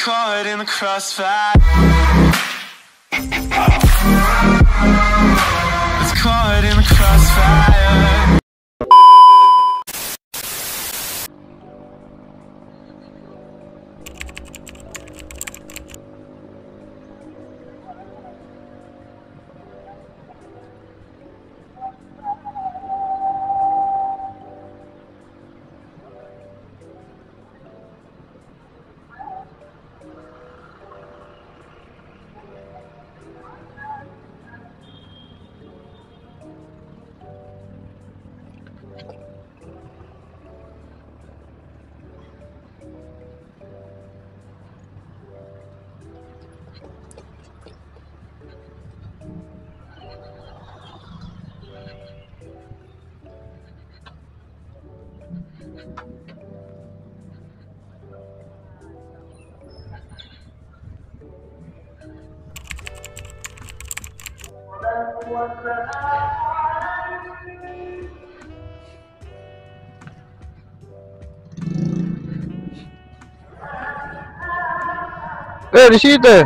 caught in the crossfire. It's caught in the crossfire. Di situ.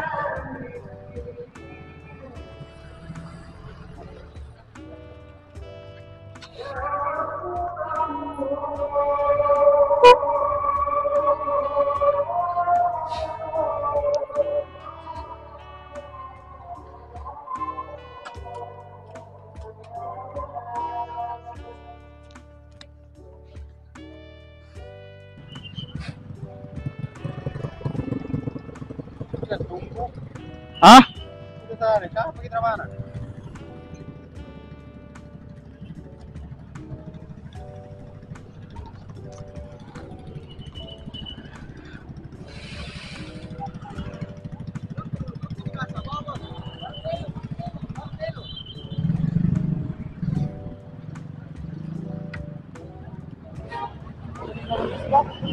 Hah? Kita mana?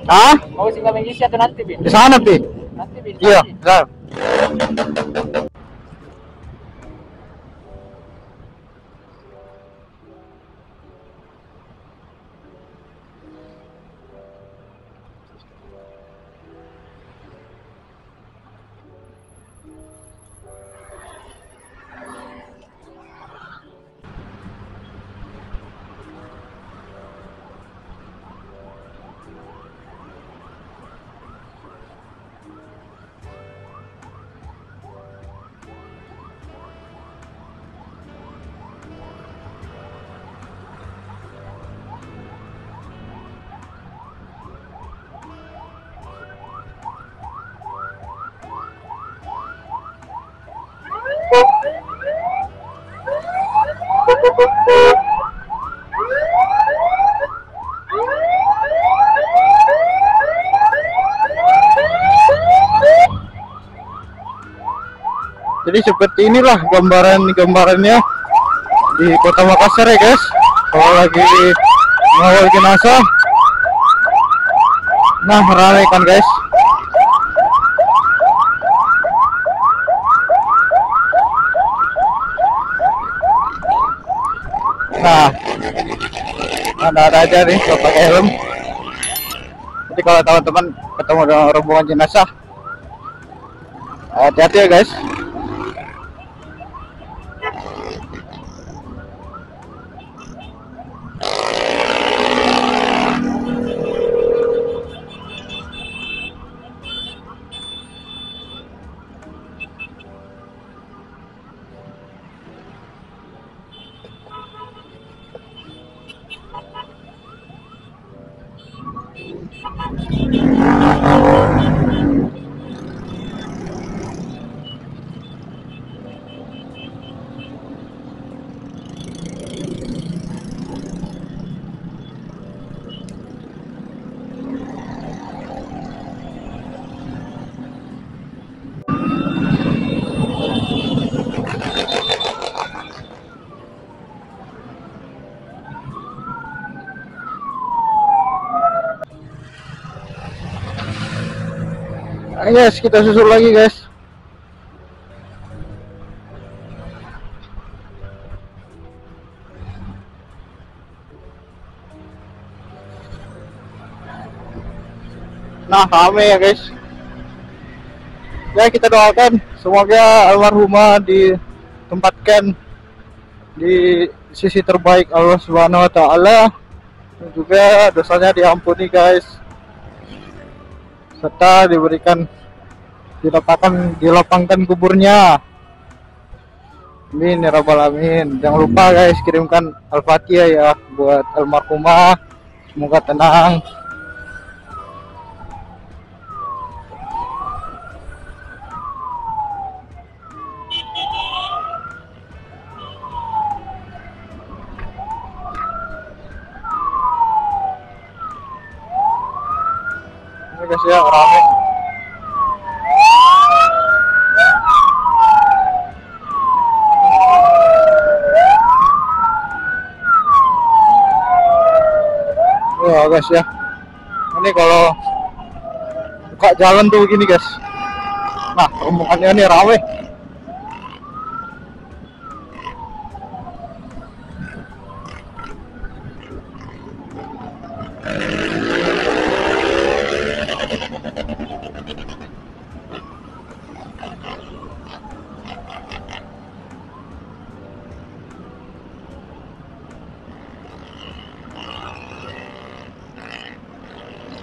Hah? Mau sih kami isi atau nanti, Bin? Di sana, Pi. Nanti, Bin. Iya, benar. Jadi seperti inilah gambarannya di Kota Makassar ya guys. Kalau lagi mengawal jenazah, nah ramai kan guys. Nah, ada aja nih nggak pakai helm. Jadi kalau teman-teman ketemu dengan rombongan jenazah, hati-hati ya guys. Guys, kita susul lagi guys. Nah, rame ya guys. Ya kita doakan semoga almarhumah ditempatkan di sisi terbaik Allah Subhanahu wa taala, dan juga dosanya diampuni guys, serta diberikan dilapangkan kuburnya. Amin ya rabbal alamin. Jangan lupa guys kirimkan Al-Fatihah ya buat almarhumah, semoga tenang. Ini guys ya rame. Ya guys ya, ini kalau buka jalan tuh begini guys. Nah rombongannya ini rame.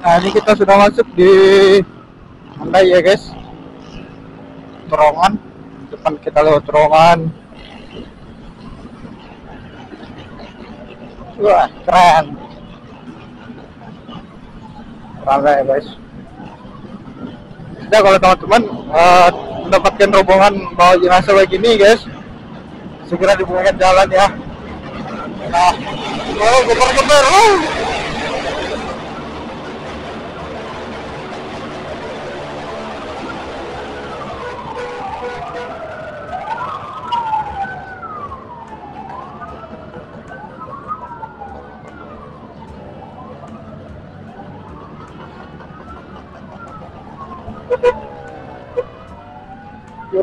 Nah ini kita sudah masuk di Mandai ya guys, terowongan depan, kita lewat terowongan. Wah keren, ramai ya guys. Nah kalau teman-teman mendapatkan rombongan bawa jenazah begini guys, segera dibukakan jalan ya. Nah geber-geber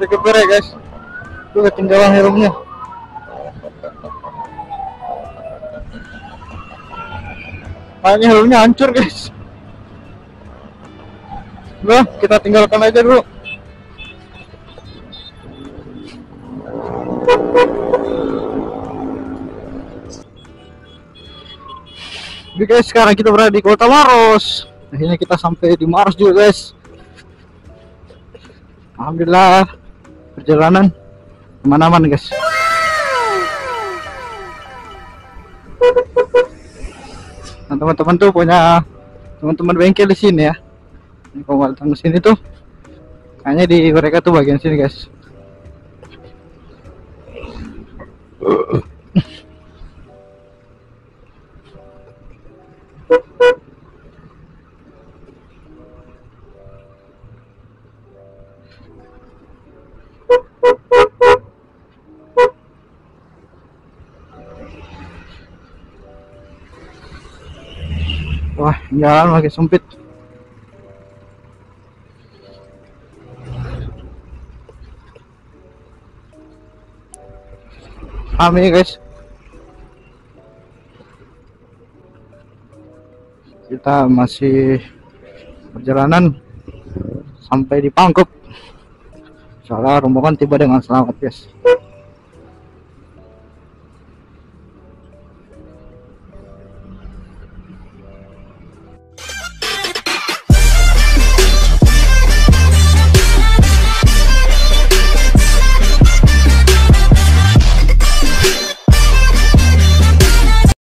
geber ya guys, tuh ketinggalan helmnya. Kayaknya helmnya hancur guys. Nah kita tinggalkan aja dulu. Oke guys, sekarang kita berada di Kota Maros. Akhirnya kita sampai di Maros juga guys. Alhamdulillah perjalanan aman-aman guys. Nah teman-teman tuh punya teman-teman bengkel di sini ya. Kalau datang ke sini tuh kayaknya di mereka tuh bagian sini guys. Wah, jalan lagi sempit. Rame guys. Kita masih perjalanan sampai di Pangkep. Soalnya rombongan tiba dengan selamat guys.